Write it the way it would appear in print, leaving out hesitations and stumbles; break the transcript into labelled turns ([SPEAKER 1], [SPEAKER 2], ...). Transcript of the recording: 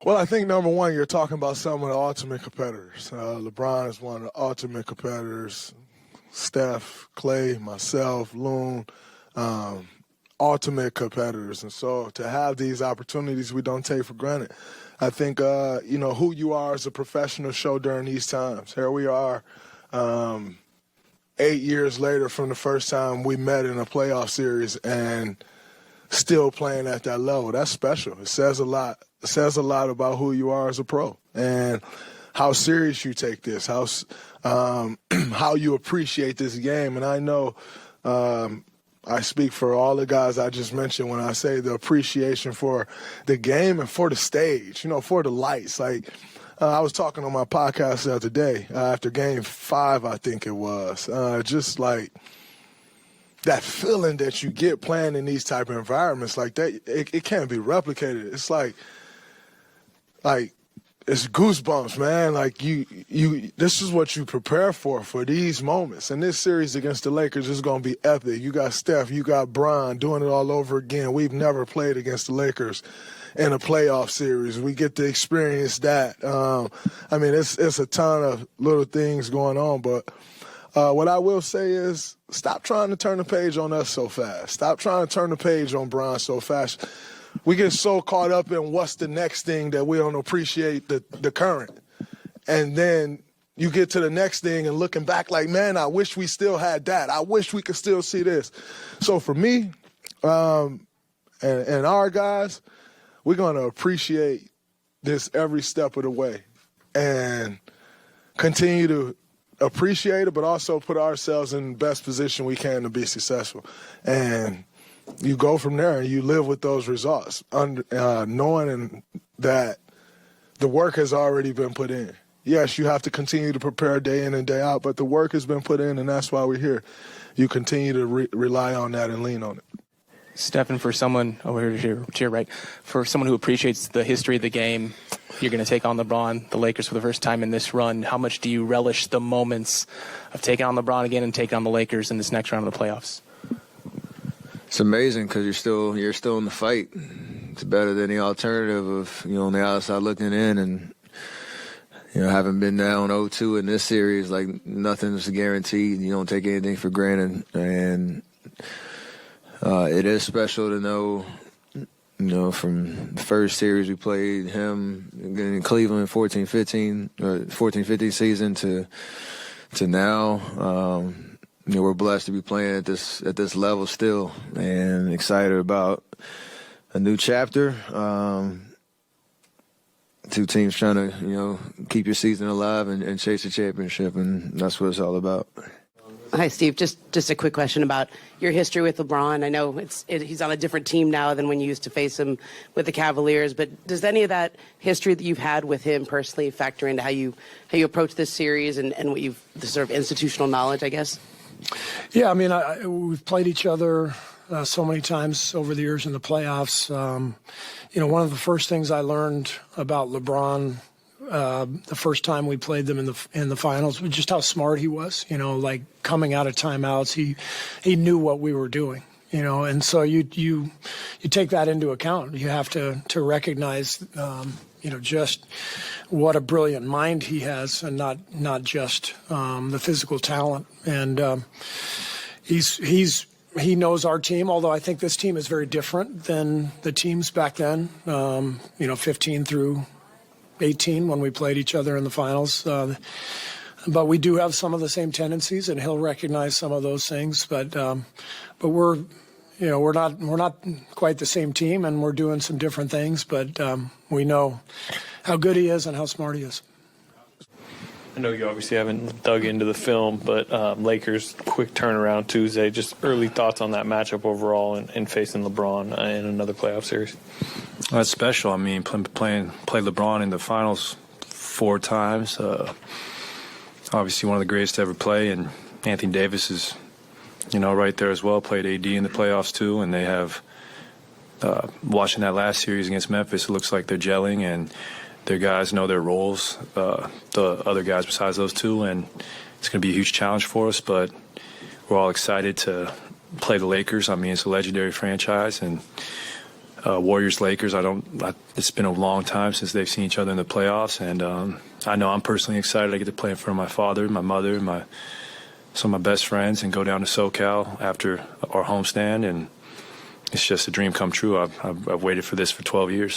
[SPEAKER 1] Well, I think, number one, you're talking about some of the ultimate competitors. LeBron is one of the ultimate competitors. Steph, Clay, myself, Loon, ultimate competitors. And so to have these opportunities, we don't take for granted. I think, who you are as a professional show during these times. Here we are 8 years later from the first time we met in a playoff series and still playing at that level. That's special. It says a lot. It says a lot about who you are as a pro and how serious you take this, how you appreciate this game. And I know I speak for all the guys I just mentioned when I say the appreciation for the game and for the stage, for the lights. Like I was talking on my podcast the other day after Game 5, I think it was, just like that feeling that you get playing in these type of environments like that, it can't be replicated. It's like it's goosebumps, man. Like you this is what you prepare for these moments. And this series against the Lakers is going to be epic. You got Steph, you got Bron doing it all over again. We've never played against the Lakers in a playoff series. We get to experience that. It's a ton of little things going on, but what I will say is stop trying to turn the page on us so fast. Stop trying to turn the page on Bron so fast. We get so caught up in what's the next thing that we don't appreciate the current. And then you get to the next thing and looking back like, man, I wish we still had that. I wish we could still see this. So for me and our guys, we're going to appreciate this every step of the way and continue to appreciate it, but also put ourselves in the best position we can to be successful. And you go from there and you live with those results, knowing that the work has already been put in. Yes, you have to continue to prepare day in and day out, but the work has been put in, and that's why we're here. You continue to rely on that and lean on it.
[SPEAKER 2] Stephen, for someone over here to your right, for someone who appreciates the history of the game, you're going to take on LeBron, the Lakers, for the first time in this run. How much do you relish the moments of taking on LeBron again and taking on the Lakers in this next round of the playoffs?
[SPEAKER 3] It's amazing because you're still in the fight. It's better than the alternative of on the outside looking in and having been down 0-2 in this series. Like nothing's guaranteed. You don't take anything for granted, and it is special to know. From the first series we played him in Cleveland 14-15 season to now. We're blessed to be playing at this level still, and excited about a new chapter. Two teams trying to keep your season alive and chase a championship, and that's what it's all about.
[SPEAKER 4] Hi, Steve. Just a quick question about your history with LeBron. I know he's on a different team now than when you used to face him with the Cavaliers, but does any of that history that you've had with him personally factor into how you approach this series and what the sort of institutional knowledge, I guess?
[SPEAKER 5] Yeah, we've played each other so many times over the years in the playoffs. One of the first things I learned about LeBron the first time we played them in the finals was just how smart he was. Like coming out of timeouts, he knew what we were doing. And so you take that into account. You have to recognize just what a brilliant mind he has, and not just the physical talent. And he knows our team, although I think this team is very different than the teams back then. 15 through 18 when we played each other in the finals. But we do have some of the same tendencies, and he'll recognize some of those things. But we're not quite the same team, and we're doing some different things. But we know how good he is and how smart he is.
[SPEAKER 6] I know you obviously haven't dug into the film, but Lakers quick turnaround Tuesday. Just early thoughts on that matchup overall and facing LeBron in another playoff series.
[SPEAKER 7] That's special. Played LeBron in the finals 4 times. Obviously one of the greatest to ever play, and Anthony Davis is, right there as well. Played AD in the playoffs too, and they have watching that last series against Memphis. It looks like they're gelling, and their guys know their roles. The other guys besides those two, and it's going to be a huge challenge for us. But we're all excited to play the Lakers. It's a legendary franchise, and Warriors Lakers. It's been a long time since they've seen each other in the playoffs, and I know I'm personally excited. I get to play in front of my father, my mother, some of my best friends, and go down to SoCal after our homestand, and it's just a dream come true. I've waited for this for 12 years.